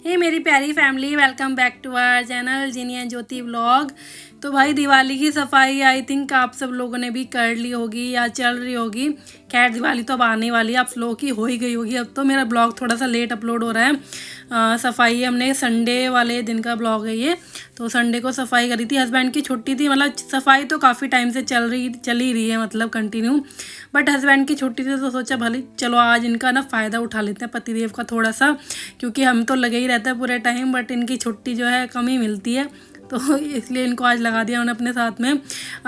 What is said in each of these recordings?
हे मेरी प्यारी family, welcome back to our channel Jini and Jyoti vlog. तो भाई दिवाली की सफाई आई थिंक आप सब लोगों ने भी कर ली होगी या चल रही होगी। खैर दिवाली तो अब आने वाली है, आप लोगों की हो ही गई होगी। अब तो मेरा ब्लॉग थोड़ा सा लेट अपलोड हो रहा है। सफाई हमने संडे वाले दिन का ब्लॉग है ये। तो संडे को सफाई करी थी, हस्बैंड की छुट्टी थी। मतलब सफाई तो काफ़ी टाइम से चल ही रही है, मतलब कंटिन्यू। बट हस्बैंड की छुट्टी थी तो सोचा भले चलो आज इनका ना फ़ायदा उठा लेते हैं पतिदेव का थोड़ा सा, क्योंकि हम तो लगे ही रहते हैं पूरे टाइम, बट इनकी छुट्टी जो है कम ही मिलती है। तो इसलिए इनको आज लगा दिया उन्होंने अपने साथ में।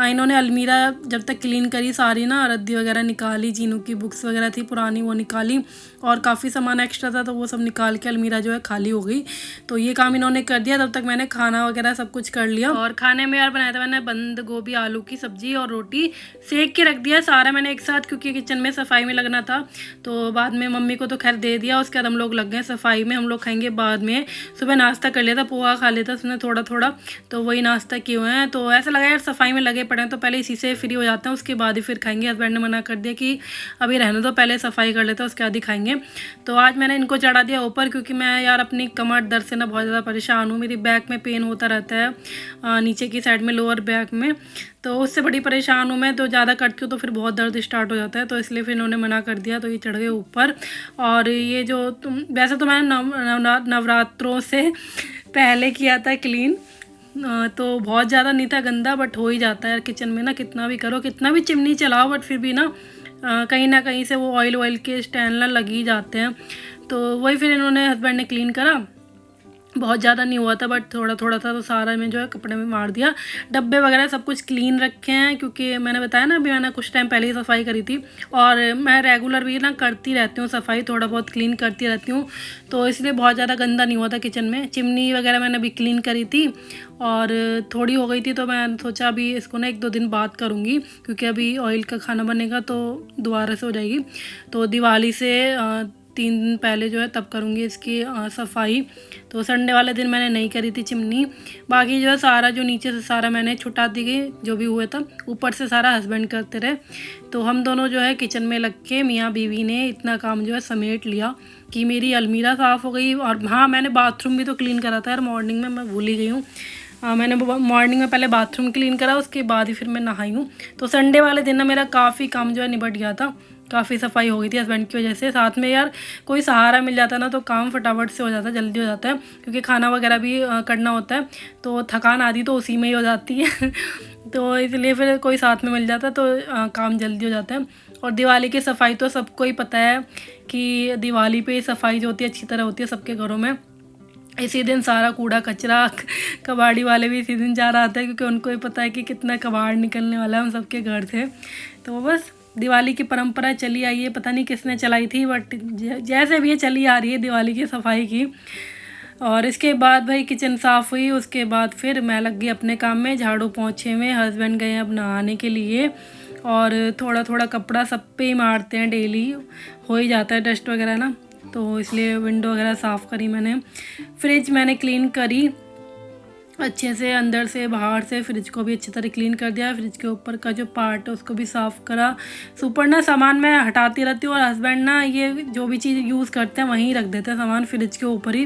इन्होंने अलमीरा जब तक क्लीन करी सारी ना, रद्दी वगैरह निकाली, जीनू की बुक्स वगैरह थी पुरानी वो निकाली, और काफ़ी सामान एक्स्ट्रा था तो वो सब निकाल के अलमीरा जो है खाली हो गई। तो ये काम इन्होंने कर दिया, तब तक मैंने खाना वगैरह सब कुछ कर लिया। और खाने में यार बनाया था मैंने बंद गोभी आलू की सब्ज़ी और रोटी सेक के रख दिया सारा मैंने एक साथ, क्योंकि किचन में सफाई में लगना था। तो बाद में मम्मी को तो खैर दे दिया, उसके बाद हम लोग लग गए सफाई में। हम लोग खाएंगे बाद में। सुबह नाश्ता कर लिया था, पोहा खा लिया था उसने थोड़ा थोड़ा, तो वही नाश्ता किए हुए हैं। तो ऐसा लगा यार सफाई में लगे पड़े हैं तो पहले इसी से फ्री हो जाते हैं, उसके बाद ही फिर खाएंगे। हस्बैंड ने मना कर दिया कि अभी रहने दो, पहले सफाई कर लेते हैं उसके बाद ही खाएंगे। तो आज मैंने इनको चढ़ा दिया ऊपर, क्योंकि मैं यार अपनी कमर दर्द से ना बहुत ज़्यादा परेशान हूँ। मेरी बैक में पेन होता रहता है, नीचे की साइड में, लोअर बैक में। तो उससे बड़ी परेशान हूँ मैं, तो ज़्यादा करती हूँ तो फिर बहुत दर्द स्टार्ट हो जाता है। तो इसलिए फिर इन्होंने मना कर दिया, तो ये चढ़ गए ऊपर। और ये जो वैसे तो मैंने नवरात्रों से पहले किया था क्लीन, तो बहुत ज़्यादा नहीं था गंदा, बट हो ही जाता है किचन में ना, कितना भी करो कितना भी चिमनी चलाओ, बट फिर भी ना कहीं से वो ऑयल के स्टैंड ना लग ही जाते हैं। तो वही फिर इन्होंने हस्बैंड ने क्लीन करा। बहुत ज़्यादा नहीं हुआ था बट थोड़ा थोड़ा था, तो सारा मैं जो है कपड़े में मार दिया। डब्बे वगैरह सब कुछ क्लीन रखे हैं, क्योंकि मैंने बताया ना अभी मैंने कुछ टाइम पहले ही सफाई करी थी। और मैं रेगुलर भी ना करती रहती हूँ सफाई, थोड़ा बहुत क्लीन करती रहती हूँ, तो इसलिए बहुत ज़्यादा गंदा नहीं हुआ था किचन में। चिमनी वगैरह मैंने अभी क्लीन करी थी और थोड़ी हो गई थी, तो मैं सोचा अभी इसको ना 1-2 दिन बाद करूँगी, क्योंकि अभी ऑयल का खाना बनेगा तो दोबारा से हो जाएगी। तो दिवाली से 3 दिन पहले जो है तब करूँगी इसकी सफाई। तो संडे वाले दिन मैंने नहीं करी थी चिमनी। बाकी जो है सारा जो नीचे से सारा मैंने छुटा दी गई जो भी हुआ था, ऊपर से सारा हस्बैंड करते रहे। तो हम दोनों जो है किचन में लग के मियाँ बीवी ने इतना काम जो है समेट लिया कि मेरी अलमीरा साफ़ हो गई। और हाँ, मैंने बाथरूम भी तो क्लीन करा था यार मॉर्निंग में, मैं भूल ही गई हूँ। मैंने मॉर्निंग में पहले बाथरूम क्लीन करा, उसके बाद ही फिर मैं नहाई हूँ। तो संडे वाले दिन ना मेरा काफ़ी काम जो है निपट गया था, काफ़ी सफाई हो गई थी हस्बैंड की वजह से। साथ में यार कोई सहारा मिल जाता है ना तो काम फटाफट से हो जाता है, जल्दी हो जाता है, क्योंकि खाना वगैरह भी करना होता है, तो थकान आधी तो उसी में ही हो जाती है। तो इसलिए फिर कोई साथ में मिल जाता है तो काम जल्दी हो जाता है। और दिवाली की सफाई तो सबको ही पता है कि दिवाली पे सफाई जो होती है अच्छी तरह होती है सबके घरों में। इसी दिन सारा कूड़ा कचरा कबाड़ी वाले भी इसी दिन जा रहा आता है, क्योंकि उनको ही पता है कि कितना कबाड़ निकलने वाला है हम सबके घर से। तो बस दिवाली की परंपरा चली आई है, पता नहीं किसने चलाई थी, बट जैसे भी ये चली आ रही है दिवाली की सफाई की। और इसके बाद भाई किचन साफ़ हुई, उसके बाद फिर मैं लग गई अपने काम में, झाड़ू पोंछे में। हस्बैंड गए अब नहाने के लिए, और थोड़ा थोड़ा कपड़ा सब पे ही मारते हैं, डेली हो ही जाता है डस्ट वगैरह ना, तो इसलिए विंडो वगैरह साफ़ करी मैंने। फ्रिज मैंने क्लीन करी अच्छे से, अंदर से बाहर से। फ्रिज को भी अच्छी तरह क्लीन कर दिया। फ्रिज के ऊपर का जो पार्ट है उसको भी साफ़ करा। सुपर ना सामान मैं हटाती रहती हूँ, और हस्बैंड ना ये जो भी चीज़ यूज़ करते हैं वहीं रख देते हैं सामान फ्रिज के ऊपर ही,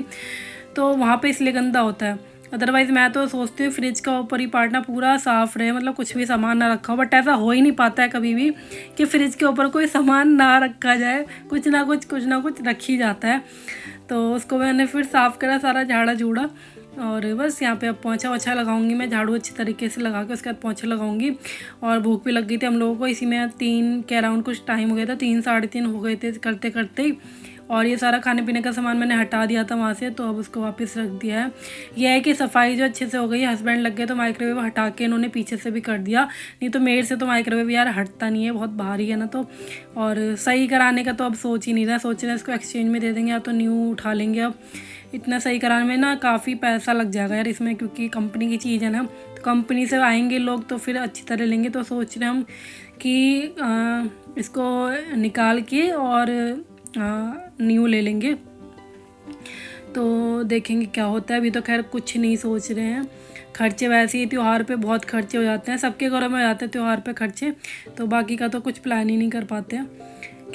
तो वहाँ पे इसलिए गंदा होता है। अदरवाइज़ मैं तो सोचती हूँ फ्रिज का ऊपर ही पार्ट ना पूरा साफ़ रहे, मतलब कुछ भी सामान ना रखा हो, बट ऐसा हो ही नहीं पाता है कभी भी कि फ्रिज के ऊपर कोई सामान ना रखा जाए, कुछ ना कुछ रख ही जाता है। तो उसको मैंने फिर साफ़ करा सारा, झाड़ा झूड़ा, और बस यहाँ पे अब पोंछा वोछा लगाऊंगी मैं, झाड़ू अच्छी तरीके से लगा के उसके बाद पोंछा लगाऊंगी। और भूख भी लग गई थी हम लोगों को, इसी में 3 के अराउंड कुछ टाइम हो गया था, 3 साढ़े 3 हो गए थे करते करते ही। और ये सारा खाने पीने का सामान मैंने हटा दिया था वहाँ से, तो अब उसको वापस रख दिया है। यह है कि सफाई जो अच्छे से हो गई। हस्बैंड लग गए तो माइक्रोवेव हटा के इन्होंने पीछे से भी कर दिया, नहीं तो मेरे से तो माइक्रोवेव यार हटता नहीं है, बहुत भारी है ना। तो और सही कराने का तो अब सोच ही नहीं रहा, सोच रहे हैं इसको एक्सचेंज में दे देंगे या तो न्यू उठा लेंगे। अब इतना सही कराने में ना काफ़ी पैसा लग जाएगा यार इसमें, क्योंकि कंपनी की चीज़ है ना, तो कंपनी से आएंगे लोग तो फिर अच्छी तरह लेंगे। तो सोच रहे हम कि इसको निकाल के और न्यू ले लेंगे, तो देखेंगे क्या होता है। अभी तो खैर कुछ नहीं सोच रहे हैं, खर्चे वैसे ही त्यौहार पे बहुत खर्चे हो जाते हैं, सबके घरों में हो जाते हैं त्यौहार पे खर्चे, तो बाकी का तो कुछ प्लान ही नहीं कर पाते हैं।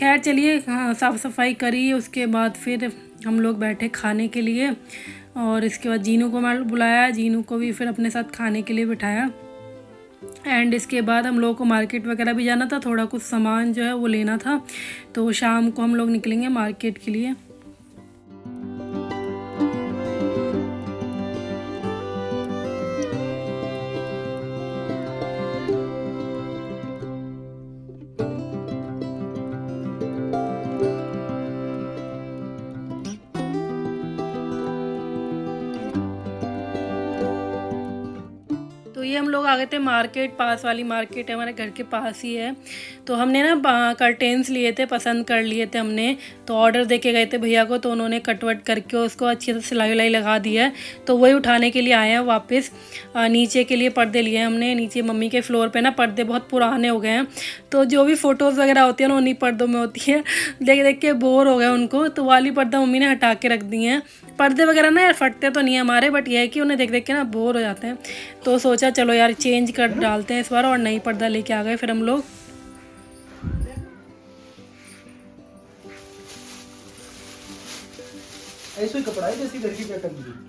खैर चलिए, हाँ, साफ़ सफाई करी, उसके बाद फिर हम लोग बैठे खाने के लिए। और इसके बाद जीनू को मैं बुलाया, जीनू को भी फिर अपने साथ खाने के लिए बिठाया। एंड इसके बाद हम लोगों को मार्केट वगैरह भी जाना था, थोड़ा कुछ सामान जो है वो लेना था, तो शाम को हम लोग निकलेंगे मार्केट के लिए। तो ये हम लोग आ गए थे मार्केट, पास वाली मार्केट है, हमारे घर के पास ही है। तो हमने ना कर्टेन्स लिए थे, पसंद कर लिए थे हमने, तो ऑर्डर दे के गए थे भैया को, तो उन्होंने कटवट करके उसको अच्छी से सिलाई उलाई लगा दिया है। तो वही उठाने के लिए आए हैं वापस। नीचे के लिए पर्दे लिए हमने, नीचे मम्मी के फ्लोर पे ना पर्दे बहुत पुराने हो गए हैं, तो जो भी फ़ोटोज़ वगैरह होती है ना उन्हीं पर्दों में होती है, देख देख के बोर हो गए उनको, तो वाली पर्दा मम्मी ने हटा के रख दी हैं। पर्दे वगैरह ना यार फटते तो नहीं है हमारे, बट यह है कि उन्हें देख देख के ना बोर हो जाते हैं, तो सोचा चलो यार चेंज कर डालते हैं इस बार, और नई पर्दा लेके आ गए फिर हम लोग। ऐसे ही कपड़ा है जैसे घर की पैटर्न की।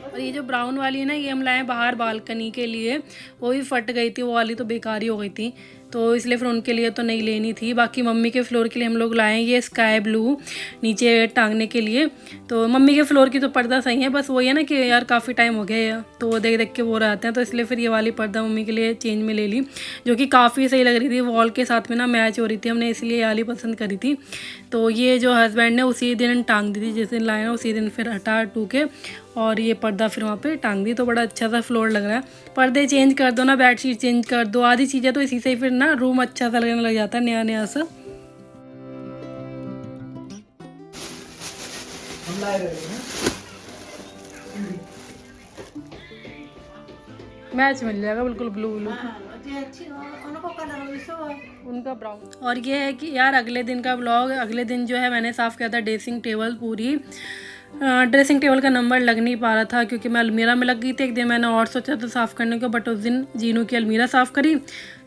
और ये जो ब्राउन वाली है ना, ये हम लाए बाहर बालकनी के लिए, वो भी फट गई थी, वो वाली तो बेकार ही हो गई थी, तो इसलिए फिर उनके लिए तो नहीं लेनी थी। बाकी मम्मी के फ्लोर के लिए हम लोग लाए ये स्काई ब्लू नीचे टांगने के लिए। तो मम्मी के फ्लोर की तो पर्दा सही है, बस वही है ना कि यार काफ़ी टाइम हो गया है, तो वो देख देख के वो रहते हैं, तो इसलिए फिर ये वाली पर्दा मम्मी के लिए चेंज में ले ली, जो कि काफ़ी सही लग रही थी, वॉल के साथ में ना मैच हो रही थी, हमने इसलिए ये वाली पसंद करी थी। तो ये जो हस्बैंड ने उसी दिन टांग दी थी, जिस दिन लाए ना उसी दिन फिर हटा टू के, और ये पर्दा फिर वहाँ पे टांग दी, तो बड़ा अच्छा सा फ्लोर लग रहा है। पर्दे चेंज कर दो ना, बेडशीट चेंज कर दो, आधी चीज़ें तो इसी से ही फिर ना रूम अच्छा सा लगने लग जाता है, नया नया सा। हम लाए रहे हैं मैच मिल जाएगा बिल्कुल ब्लू ब्लू, उनका ब्राउन। और ये है कि यार अगले दिन का ब्लॉग, अगले दिन जो है मैंने साफ़ किया था ड्रेसिंग टेबल पूरी। ड्रेसिंग टेबल का नंबर लग नहीं पा रहा था क्योंकि मैं अलमीरा में लग गई थी। एक दिन मैंने और सोचा था साफ़ करने को, बट उस दिन जीनू की अलमीरा साफ़ करी,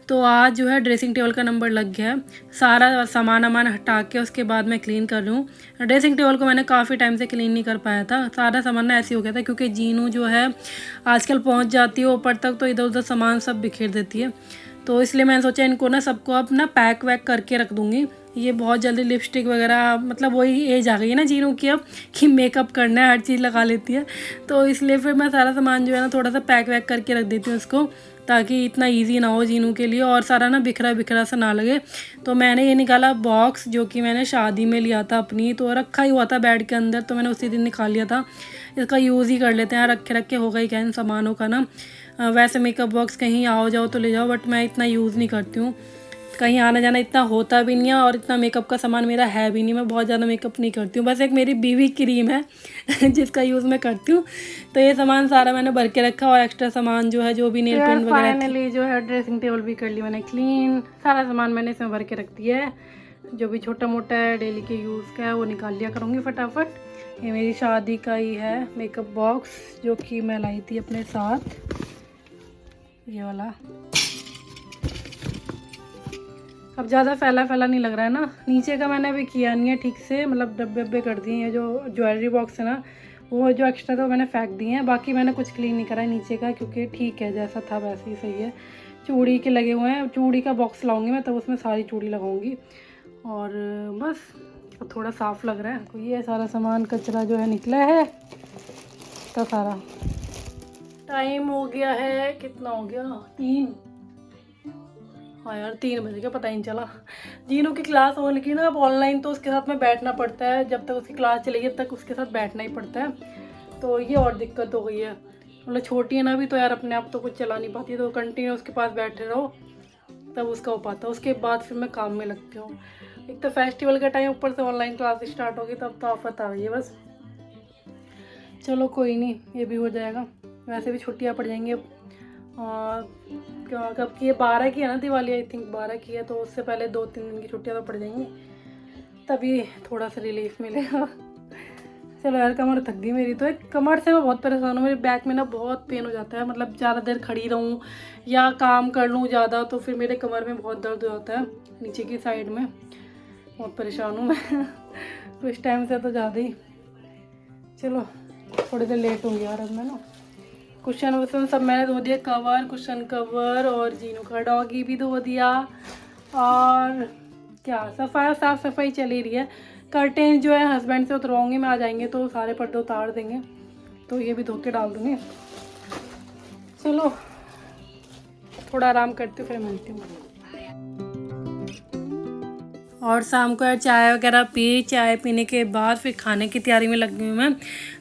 तो आज जो है ड्रेसिंग टेबल का नंबर लग गया है। सारा सामान हटा के उसके बाद मैं क्लीन कर रही हूँ। ड्रेसिंग टेबल को मैंने काफ़ी टाइम से क्लीन नहीं कर पाया था, सारा सामान ना ऐसे हो गया था, क्योंकि जीनू जो है आजकल पहुँच जाती है ऊपर तक, तो इधर उधर सामान सब बिखेर देती है, तो इसलिए मैंने सोचा इनको ना सबको अब ना पैक वैक करके रख दूँगी। ये बहुत जल्दी लिपस्टिक वगैरह, मतलब वही एज आ गई है ना जीनू की अब कि मेकअप करना है, हर चीज़ लगा लेती है, तो इसलिए फिर मैं सारा सामान जो है ना थोड़ा सा पैक वैक करके रख देती हूँ उसको, ताकि इतना इजी ना हो जीनू के लिए, और सारा ना बिखरा बिखरा सा ना लगे। तो मैंने ये निकाला बॉक्स, जो कि मैंने शादी में लिया था अपनी, तो रखा ही हुआ था बेड के अंदर, तो मैंने उसी दिन निकाल लिया था। इसका यूज़ ही कर लेते हैं, रखे रखे होगा ही क्या इन सामानों का ना। वैसे मेकअप बॉक्स कहीं आओ जाओ तो ले जाओ, बट मैं इतना यूज़ नहीं करती हूँ, कहीं आना जाना इतना होता भी नहीं है, और इतना मेकअप का सामान मेरा है भी नहीं, मैं बहुत ज़्यादा मेकअप नहीं करती हूँ। बस एक मेरी बीवी क्रीम है जिसका यूज़ मैं करती हूँ। तो ये सामान सारा मैंने भर के रखा, और एक्स्ट्रा सामान जो है, जो भी नेल पेंट वगैरह, फाइनली जो है ड्रेसिंग टेबल भी कर ली मैंने क्लीन, सारा सामान मैंने इसमें भर के रख दिया है, जो भी छोटा मोटा है डेली के यूज़ का है वो निकाल लिया करूँगी फटाफट। ये मेरी शादी का ही है मेकअप बॉक्स, जो कि मैं लाई थी अपने साथ, ये वाला। अब ज़्यादा फैला फैला नहीं लग रहा है ना, नीचे का मैंने अभी किया नहीं है ठीक से, मतलब डब्बे डब्बे कर दिए हैं, जो ज्वेलरी बॉक्स है ना वो जो एक्स्ट्रा था मैंने फेंक दिए हैं, बाकी मैंने कुछ क्लीन नहीं करा है नीचे का, क्योंकि ठीक है जैसा था वैसे ही सही है। चूड़ी के लगे हुए हैं, चूड़ी का बॉक्स लाऊंगी मैं, तब उसमें सारी चूड़ी लगाऊंगी, और बस अब थोड़ा साफ़ लग रहा है। तो ये सारा सामान कचरा जो है निकला है तो सारा। टाइम हो गया है, कितना हो गया, 3, हाँ यार 3 बज गया, पता ही नहीं चला। जीनू की क्लास हो लगी ना अब ऑनलाइन, तो उसके साथ में बैठना पड़ता है, जब तक उसकी क्लास चलेगी तब तक उसके साथ बैठना ही पड़ता है, तो ये और दिक्कत हो गई है। मतलब छोटी है ना अभी, तो यार अपने आप तो कुछ चला नहीं पाती, तो कंटिन्यू उसके पास बैठे रहो तब उसका हो पाता है, उसके बाद फिर मैं काम में लगती हूँ। एक तो फेस्टिवल का टाइम, ऊपर से ऑनलाइन क्लास स्टार्ट होगी, तब तो आफत आ गई है बस। चलो कोई नहीं, ये भी हो जाएगा, वैसे भी छुट्टियाँ पड़ जाएंगी अब। कब की है, 12 की है ना दिवाली, आई थिंक 12 की है, तो उससे पहले 2-3 दिन की छुट्टियाँ तो पड़ जाएंगी, तभी थोड़ा सा रिलीफ मिलेगा। चलो यार, कमर थक गई मेरी तो। एक कमर से मैं बहुत परेशान हूँ, मेरे बैक में ना बहुत पेन हो जाता है, मतलब ज़्यादा देर खड़ी रहूँ या काम कर लूँ ज़्यादा तो फिर मेरे कमर में बहुत दर्द हो जाता है नीचे की साइड में। बहुत परेशान हूँ मैं कुछ टाइम से तो ज़्यादा ही। चलो थोड़ी देर लेट होंगी यार अब मैं ना। कुशन वुशन सब मैंने धो दिया, कवर, कुशन कवर, और जीनू का डॉगी भी धो दिया। और क्या साफ़ सफाई चली रही है। कर्टेन जो है हस्बैंड से उतरवाऊँगी मैं, आ जाएंगे तो सारे पर्दे उतार देंगे, तो ये भी धो के डाल दूँगी। चलो थोड़ा आराम करती हूँ फिर मिलती हूँ। और शाम को यार चाय वगैरह पी, चाय पीने के बाद फिर खाने की तैयारी में लग गई हूँ मैं।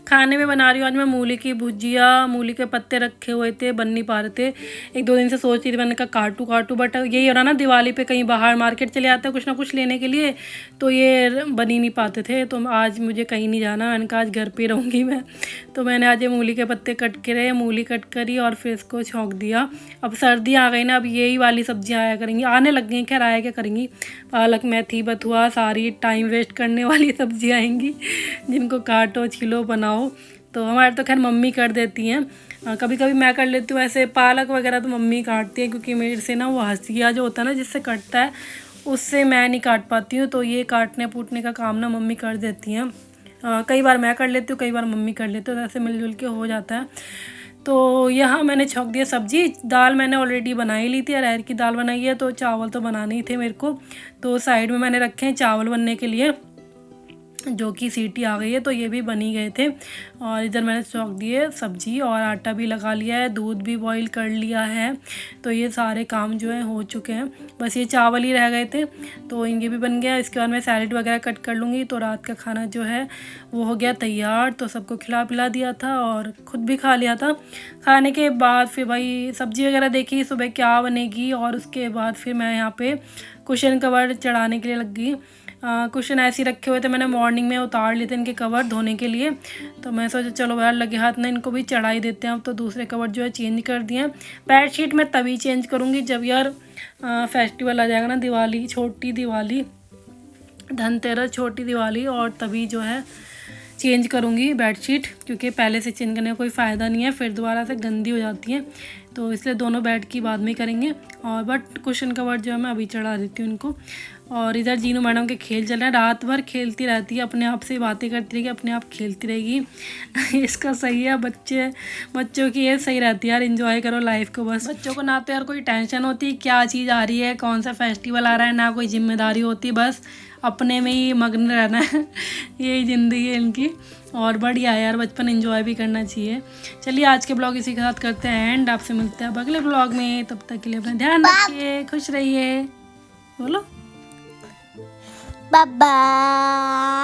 खाने में बना रही हूँ आज मैं मूली की भुजिया। मूली के पत्ते रखे हुए थे, बन नहीं पा रहे थे, 1-2 दिन से सोच रही थी, मैंने कहा काटूँ बट यही हो रहा ना, दिवाली पे कहीं बाहर मार्केट चले आते हैं कुछ ना कुछ लेने के लिए, तो ये बन ही नहीं पाते थे। तो आज मुझे कहीं नहीं जाना, मैंने कहा आज घर पर रहूँगी मैं, तो मैंने आज ये मूली के पत्ते कट के रहे, मूली कट करी और फिर इसको छौंक दिया। अब सर्दी आ गई ना, अब यही वाली सब्जियाँ आया करेंगी, आने लग गई, खैर आया क्या करेंगी, पालक, मेथी, बथुआ, सारी टाइम वेस्ट करने वाली सब्जियाँ आएंगी जिनको काटो, छिलो, बनाओ। तो हमारे तो खैर मम्मी कर देती हैं, कभी कभी मैं कर लेती हूँ। ऐसे पालक वगैरह तो मम्मी काटती है, क्योंकि मेरे से ना वो हंसिया जो होता है ना जिससे कटता है, उससे मैं नहीं काट पाती हूँ, तो ये काटने पूटने का काम ना मम्मी कर देती हैं। कई बार मैं कर लेती हूँ, कई बार मम्मी कर लेती है, तो ऐसे मिलजुल के हो जाता है। तो यहाँ मैंने छौंक दिया सब्जी। दाल मैंने ऑलरेडी बना ही ली थी, अरहर की दाल बनाई है, तो चावल तो बनाने ही थे मेरे को, तो साइड में मैंने रखे हैं चावल बनने के लिए, जो कि सीटी आ गई है, तो ये भी बन ही गए थे। और इधर मैंने छौंक दिए सब्जी और आटा भी लगा लिया है, दूध भी बॉईल कर लिया है, तो ये सारे काम जो है हो चुके हैं। बस ये चावल ही रह गए थे, तो इनके भी बन गया। इसके बाद मैं सैलेड वगैरह कट कर लूँगी, तो रात का खाना जो है वो हो गया तैयार। तो सबको खिला पिला दिया था और ख़ुद भी खा लिया था। खाने के बाद फिर भाई सब्ज़ी वगैरह देखी सुबह क्या बनेगी, और उसके बाद फिर मैं यहाँ पे कुशन कवर चढ़ाने के लिए लग गई। कुशन ऐसे ही रखे हुए थे, मैंने मॉर्निंग में उतार लिए थे इनके कवर धोने के लिए, तो मैं सोचा चलो यार लगे हाथ ना इनको भी चढ़ा ही देते हैं। अब तो दूसरे कवर जो है चेंज कर दिए हैं। बेडशीट मैं तभी चेंज करूँगी जब यार फेस्टिवल आ जाएगा ना, दिवाली, छोटी दिवाली, धनतेरस, छोटी दिवाली, और तभी जो है चेंज करूँगी बेडशीट, क्योंकि पहले से चेंज करने का कोई फ़ायदा नहीं है, फिर दोबारा से गंदी हो जाती है, तो इसलिए दोनों बेड की बाद में करेंगे। और बट कुशन कवर जो है मैं अभी चढ़ा देती हूँ उनको। और इधर जीनू मैडम के खेल चल रहे हैं, रात भर खेलती रहती है, अपने आप से बातें करती रहेगी, अपने आप खेलती रहेगी इसका सही है, बच्चों की ये सही रहती है यार, एंजॉय करो लाइफ को बस। बच्चों को ना तो यार कोई टेंशन होती क्या चीज़ आ रही है, कौन सा फेस्टिवल आ रहा है, ना कोई जिम्मेदारी होती, बस अपने में ही मग्न रहना है यही ज़िंदगी है इनकी। और बढ़िया है यार, बचपन एंजॉय भी करना चाहिए। चलिए आज के ब्लॉग इसी के साथ करते हैं एंड, आपसे मिलते हैं अब अगले ब्लॉग में, तब तक के लिए अपना ध्यान रखिए, खुश रहिए, बोलो बाय बाय।